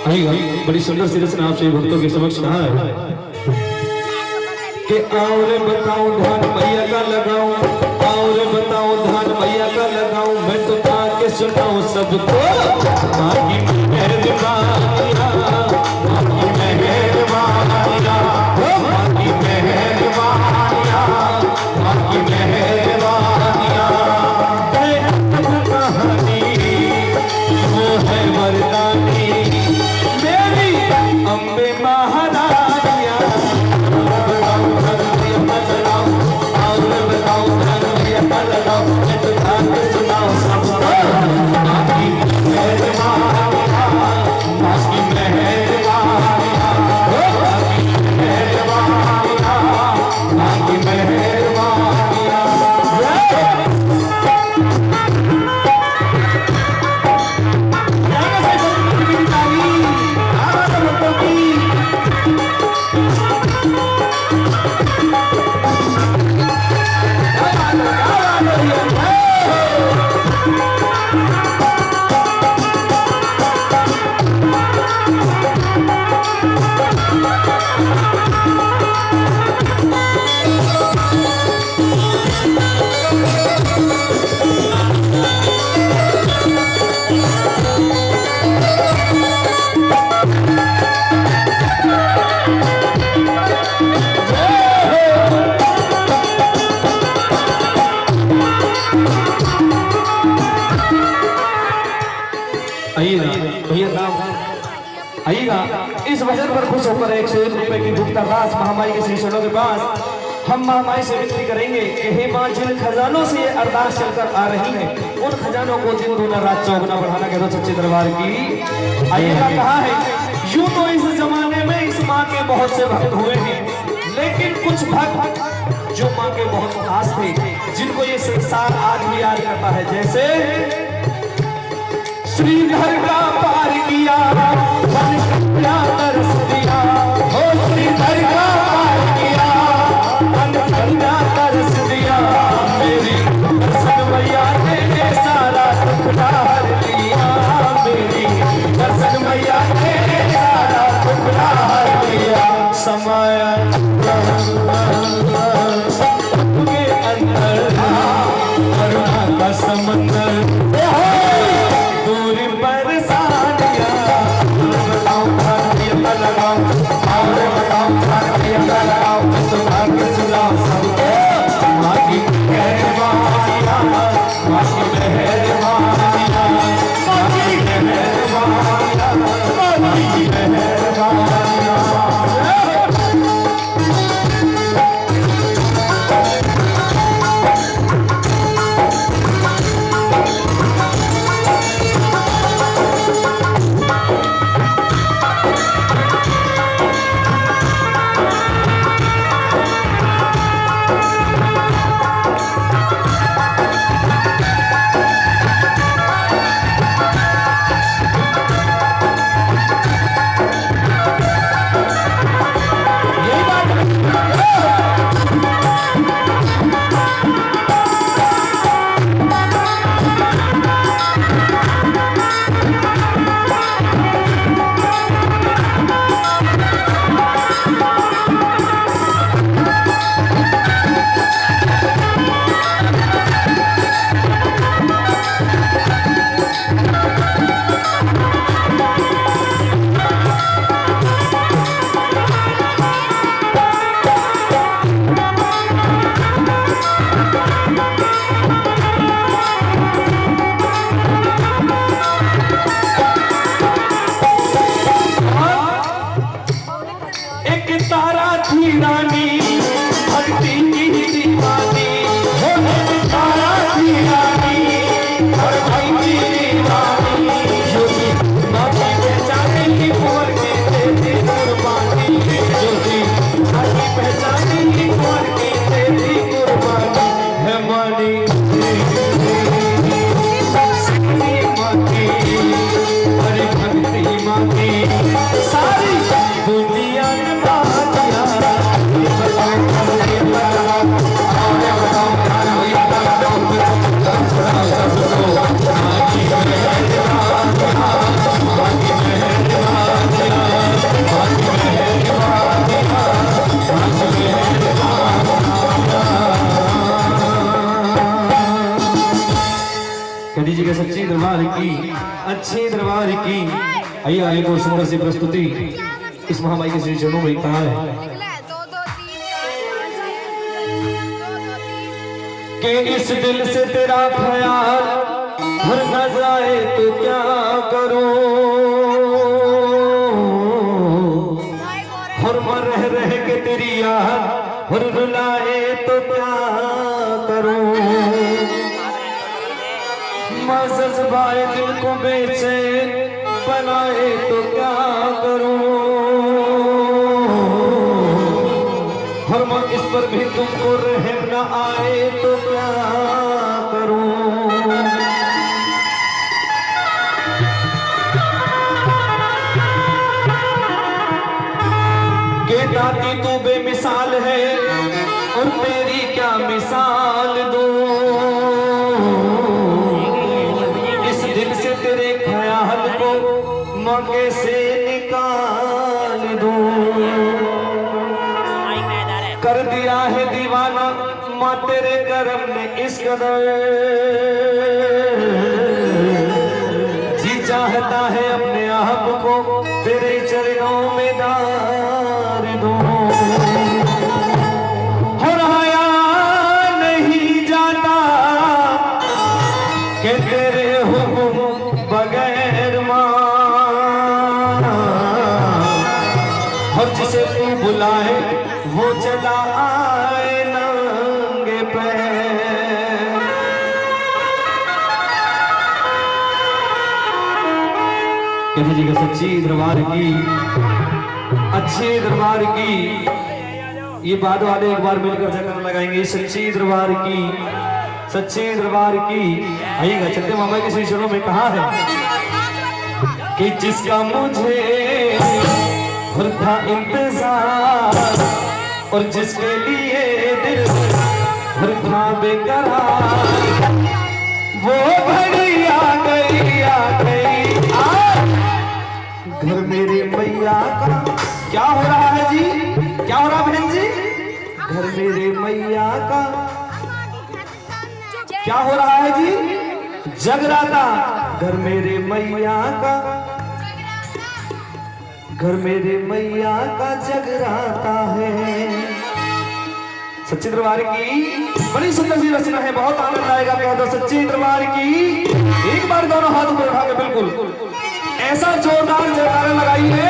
आएगा। बड़ी सुंदर सी रचना आपसे भक्तों के समक्ष कहा है कि आओ रे बताऊं ध्यान मैया का लगाऊं, आओ रे बताऊं ध्यान मैया का लगाऊं, मैं तो ताके सुनाऊं सबको माँ की मेहरबानियाँ, माँ की मेहरबानियाँ, माँ की मेहरबानियाँ, माँ की मेहरबानियाँ। कहानी वो है वरदानी मेरी अम्बे महारानिया। आइएगा इस भजन पर खुश होकर 101 रुपए की गुप्तादास महामाई के श्री चरणों के पास हम महामाई से विनती करेंगे कि हे मां, जिन खजानों से ये अरदास चलकर आ रही है उन खजानों को दिन दूना रात चौगुना बढ़ाना कह दो सच्चे दरबार की। आइएगा कहा है यूं तो इस जमाने में इस माँ के बहुत से भक्त हुए हैं, लेकिन कुछ भक्त जो माँ के बहुत खास थे जिनको ये संसार आज भी याद करता है, जैसे श्रीधर का पार किया तरस दिया, हो श्रीधर का पार किया तरस दिया, मेरी दर्शन मैया ने सारा दुख हर लिया, मेरी दर्शन मैया ने सारा दुख हर लिया। समाया के अंदर करुणा का समंदर दूरी पर सानिया, बताओ लगाओ और बताओ लगाओ तो भाग्य सुनाओ सबको माँ की मेहरबानियाँ, माँ की मेहरबानियाँ, माँ की मेहरबानियाँ, माँ की मेहरबानियाँ। बोली जी के सच्ची दरबार की, अच्छी दरबार की। आइए आगे को सुंदर सी प्रस्तुति इस महामाई के श्री चरणों में कहा है कि इस दिल से तेरा ख्याल भर न जाए तो क्या करूं, और रह रह के तेरी याद और रुलाए तो क्या करूं, जज्बाए दिल को बेचैन बनाए तो क्या करूं, और मैं इस पर भी तुमको रहम न आए तो क्या करूं। के दाती तू बेमिसाल है और तेरी क्या मिसाल दूं, इस दिल से तेरे ख्याल को मौके से निकाल दूं, कर दिया है दीवाना माँ तेरे करम ने इस कदर, जी चाहता है अपने आप को तेरे चरणों में डाल दूं, और आया नहीं जाता कि तेरे हुक्म बगैर माँ, और जिसे तू बुलाए वो चला आए नंगे पैर। कहते जी का सच्ची दरबार की, अच्छे दरबार की। ये बाद वाले एक बार मिलकर जगह लगाएंगे सच्ची दरबार की, सच्चे दरबार की। आइएगा चलते मामा के श्री चरणों में कहा है कि जिसका मुझे था इंतजार और जिसके लिए दिल था बेकरार, वो घड़ी आ गई घर मेरे मैया का। क्या हो रहा है जी, क्या हो रहा बहन जी? घर मेरे मैया का क्या हो रहा है जी? जगराता। घर मेरे मैया का, घर मेरे मैया का जगराता है। सच्ची दरबार की बड़ी सुंदर सी रचना है, बहुत आनंद आएगा। कह दो सच्ची दरबार की। एक बार दोनों हाथ ऊपर उठा के बिल्कुल ऐसा जोरदार जयकारा लगाइए,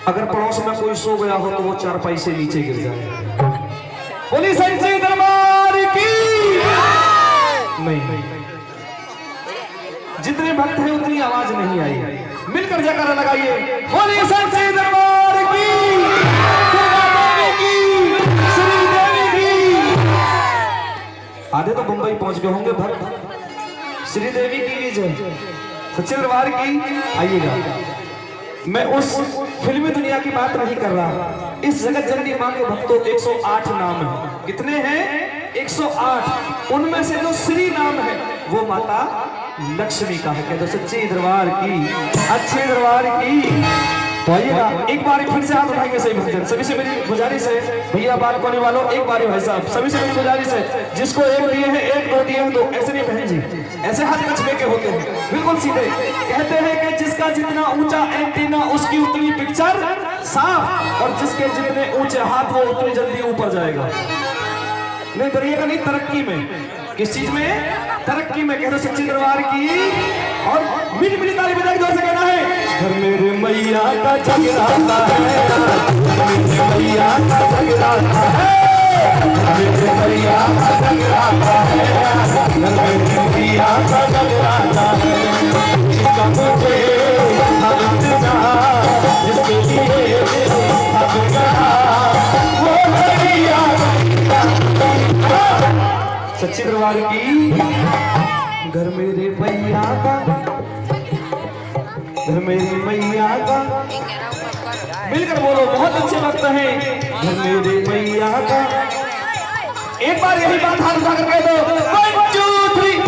अगर पड़ोस में कोई सो गया हो तो वो चारपाई से नीचे गिर जाए। बोली सच्ची दरबार की। नहीं, जितने भक्त हैं उतनी आवाज नहीं आई। मिलकर जयकारा लगाइए। बोलिए सच्ची दरबार की, श्री देवी की। आधे तो मुंबई पहुंच गए होंगे भक्त। श्री देवी की जय, सच्चे दरबार की। आइएगा, मैं उस फिल्मी दुनिया की बात नहीं कर रहा। इस जगत जननी मां के भक्तों 108 नाम है। कितने हैं? 108। उनमें से जो श्री नाम है वो माता लक्ष्मी का है। कहते सच्ची दरबार की, अच्छे दरबार की। तो आइएगा, एक बार फिर से हाथ उठाएंगे सही भक्तजन। सभी से मेरी गुजारिश है, भैया बात करने वालों एक बार भाई साहब, सभी से मेरी गुजारिश है, जिसको एक दिए हैं एक, दो दिए हैं दो, ऐसे नहीं बहन जी, ऐसे हाथ कचरे के होते हैं बिल्कुल सीधे। कहते हैं कि जिसका जितना ऊंचा एंटीना उसकी उतनी पिक्चर साफ, और जिसके जितने ऊंचे हाथ वो उतनी जल्दी ऊपर जाएगा। नहीं डरिएगा नहीं, तरक्की में। किस चीज में? तरक्की में। कहते सच्ची दरबार की। और मिली मिली ताली बजा के जोर से कहना है, घर मेरे मैया का जगराता है, मेरे मैया का जगराता है, मेरे मैया का जगराता है, घर मेरे मैया का जगराता है। जिसका मुझे इंतजार, जिसके लिए वो मैया। सच्ची दरबार की। घर मेरे मैया का, घर मेरी मैया का। मिलकर बोलो, बहुत अच्छे वक्त हैं। घर मेरे मैया का। एक बार यही बात हाथ उठा कर कह दो, 1 2 3।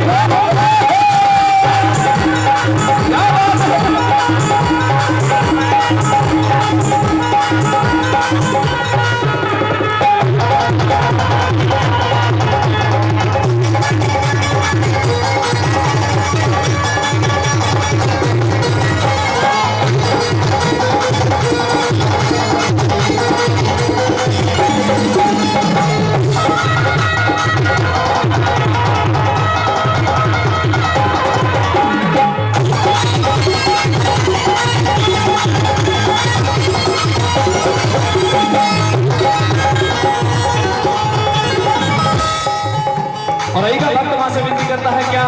माँ से विनती करता है क्या?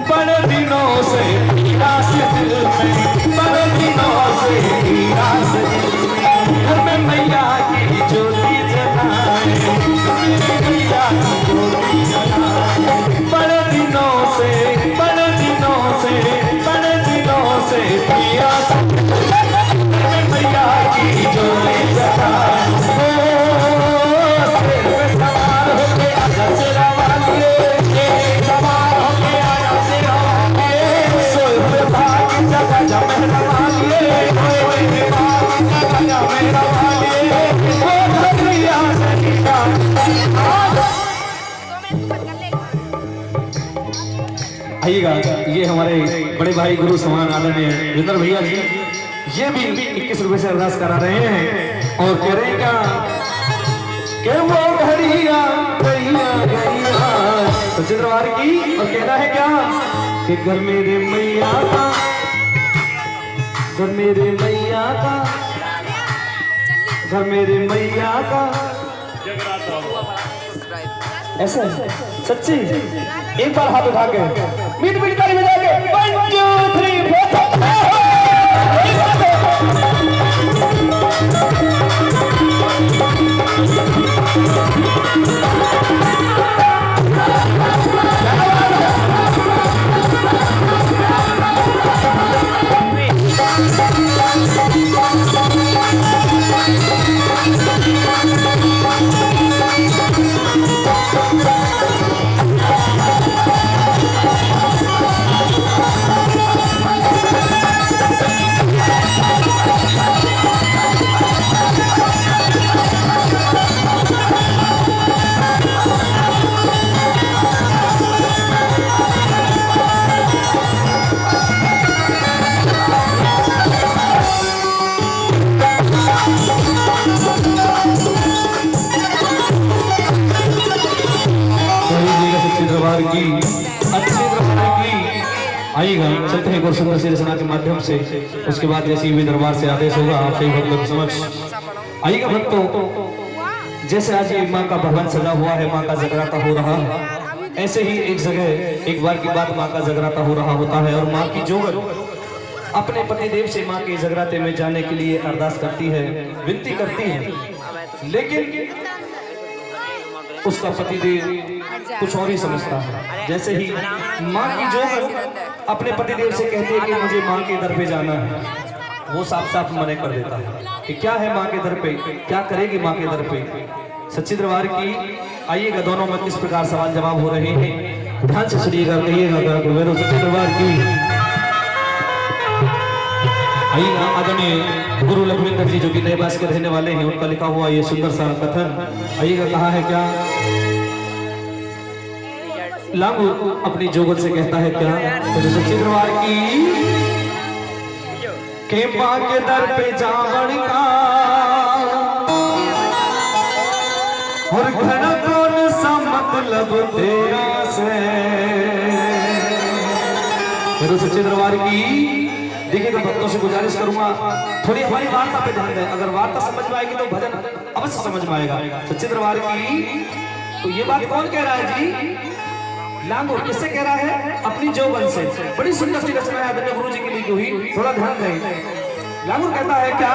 बड़े दिनों से रास दिल में, बड़े दिनों से रास दिल में, घर में मैया की ज्योति जलाए, मेरी मैया की ज्योति जलाए। बड़े दिनों से, बड़े दिनों से, बड़े दिनों से पिया मैया की ज्योति जलाए। आइएगा, ये हमारे बड़े भाई गुरु समान आदरणीय विंदर भैया जी, ये भी 21 रुपए से अरदास करा रहे हैं और कह रहे हैं क्या कि वो घड़िया गैया गैया सच्चे दरबार की, और कहना है क्या कि घर मेरे मैया का, घर मेरे मैया का, घर मेरे मैया का ऐसे सच्ची। एक बार हाथ उठा के मीट मीट ताली बजा के 1 2 3 आइएगा। चलते हैं गुरसुंदर से रचना के माध्यम से, उसके बाद जैसे भी दरबार से आदेश होगा आप सभी भक्तों के समक्ष आइएगा। भक्तों, जैसे आज ये माँ का भवन सजा हुआ है, माँ का जगराता हो रहा है, ऐसे ही एक जगह एक बार की बात माँ का जगराता हो रहा होता है और माँ की जोगन अपने पतिदेव से माँ के जगराते में जाने के लिए अरदास करती है, विनती करती है, लेकिन उसका पतिदेव कुछ और ही समझता है। जैसे ही माँ की जोगन अपने पतिदेव से कहती है कि मुझे माँ के दर पे जाना है, वो साफ साफ मना कर देता है कि क्या है माँ के दर पे, क्या करेगी माँ के दर पे। सच्ची दरबार की आइएगा, दोनों में किस प्रकार सवाल जवाब हो रहे हैं, ध्यान से सुनिएगा, कहिएगा सच्ची दरबार की। आइएगा, आदरणीय गुरु लखविंदर जी जो कि नए बास के रहने वाले हैं, उनका लिखा हुआ ये सुंदर सा कथन। आइएगा, कहा है क्या, लागू अपनी जोगन से कहता है क्या, तो सच्ची दरबार की के मां के दर पे जावण का और घड़ा कौन सा मतलब तेरा से। तो सच्चे दरबार की देखिएगा, भक्तों से गुजारिश करूंगा थोड़ी हमारी वार्ता पे ध्यान दें, अगर वार्ता समझ में आएगी तो भजन अवश्य समझ में आएगा। सच्चे दरबार की तो ये बात कौन कह रहा है जी, लांगूर किससे कह रहा है, अपनी जोगन से। बड़ी सुंदर सी रचना है आदरणीय गुरु जी की लिखी हुई, थोड़ा ध्यान दें। लांगूर कहता है क्या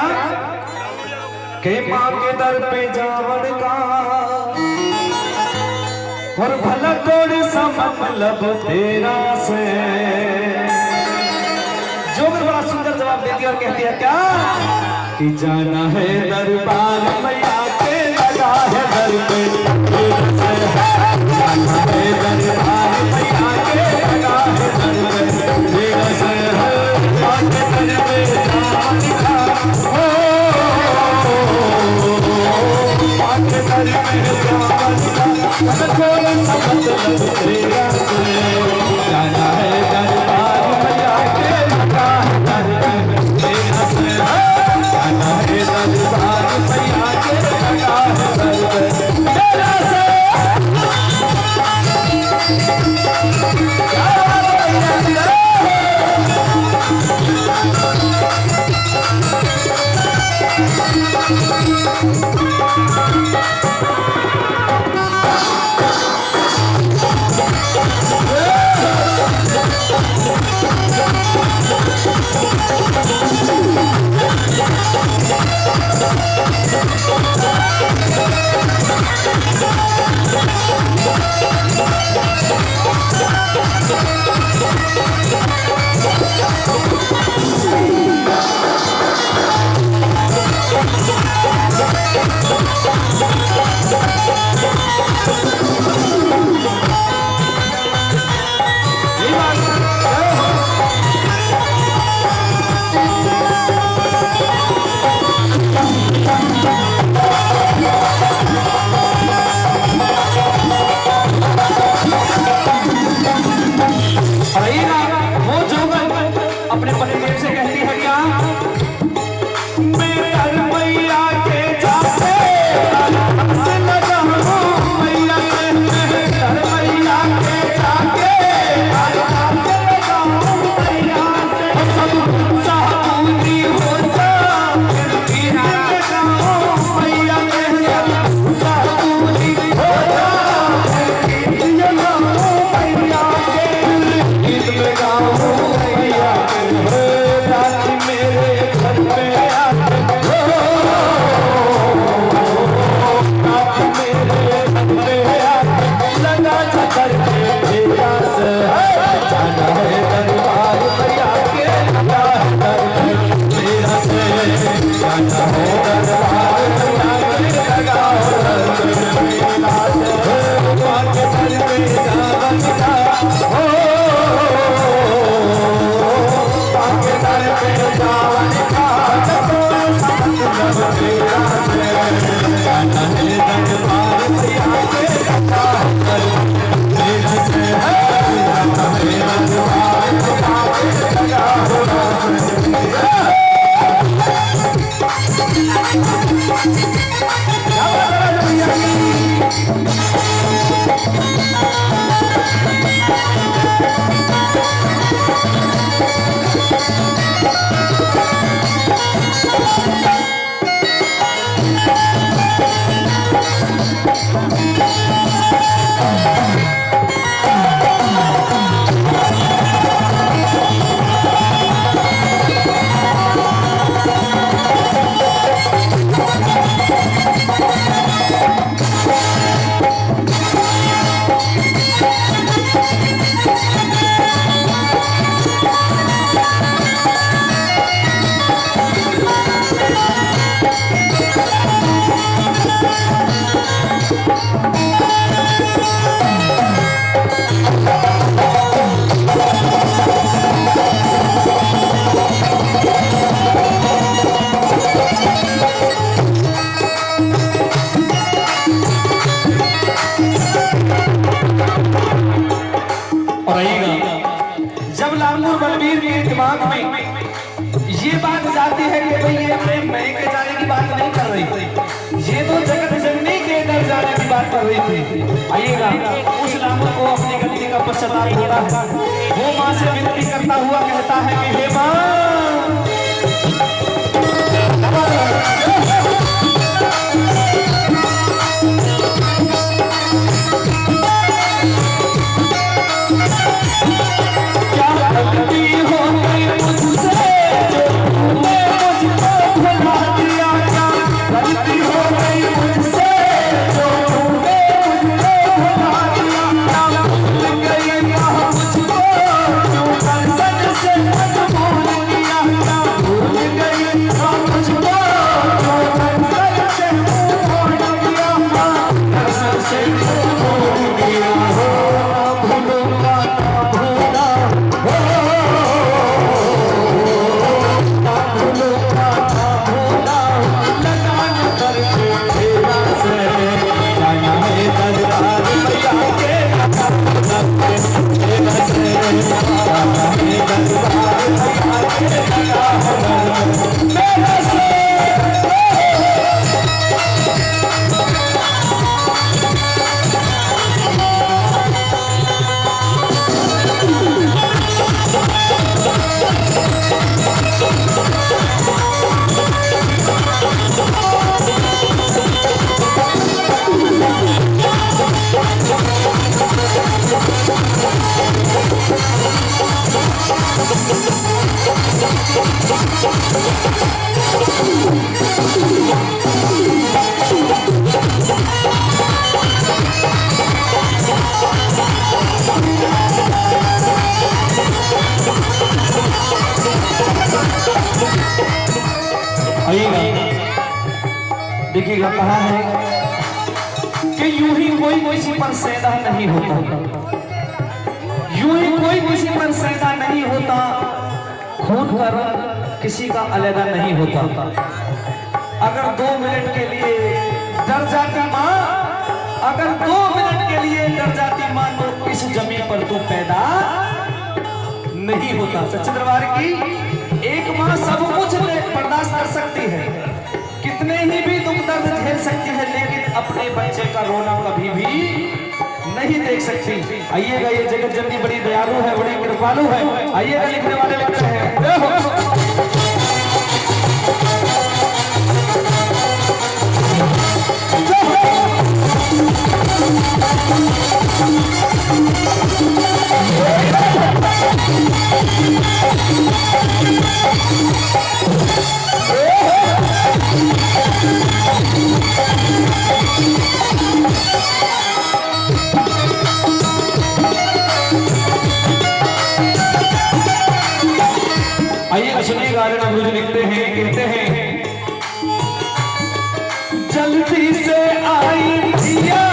के मां के दर पे जावड़ का और भला कोई सा मतलब तेरा से। जोगन बड़ा सुंदर जवाब देती है और कहती है क्या कि जाना है दरबार मैया के, लगा है दर पे जाना है दरबार मैया के, लगा है दर पे मेरा सर आके दर पे जान का हो, आके दर पे जान का कोई सा मतलब तेरा से। जाना है दरबार मैया के, लगा है दर पे मेरा सर, जाना है दरबार मैया के, लगा है दर पे मेरा सर। पे जावन का हो, पाके दर पे जावन का मतलब तेरा है, गाना है दरबार भैया के गाता है, मेरा से है गाना है दरबार भैया के गाता है। जब लालपुर बलबीर के दिमाग में ये बात जाती है कि भाई ये प्रेम मैं के जाने की बात नहीं कर रही, ये तो जगत जननी के इधर जाने की बात कर रही थी। आइएगा, उस लालपुर को अपनी गलती का पश्चाताप होता है, वो माँ से विनती करता हुआ कहता है कि हे माँ, देखिएगा कहा है कि यूं ही कोई किसी पर सैदा नहीं होता, यूं ही कोई किसी पर सैदा नहीं होता, खून का रंग किसी का अलग नहीं होता। अगर 2 मिनट के लिए डर जाती माँ, अगर 2 मिनट के लिए डर जाती माँ, तो इस जमीन पर तू पैदा नहीं होता। सच्चे दरबार की एक माँ सब कुछ बर्दाश्त कर सकती है, कितने ही भी दुख दर्द झेल सकती है, लेकिन अपने बच्चे का रोना कभी भी नहीं देख सकती। आइएगा, ये जगत जननी बड़ी दयालु है, बड़ी कृपालु है। आइएगा, लिखने वाले लिखते हैं, आइए सुनिए गाने अमरुद लिखते हैं, कहते हैं जल्दी से आई पिया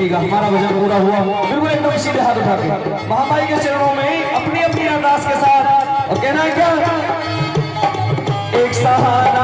करिएगा। हमारा भजन पूरा हुआ, बिल्कुल एकदम सीधे हाथ उठा के महामाई के चरणों में अपनी अपनी अरदास के साथ, और कहना है क्या, एक सहारा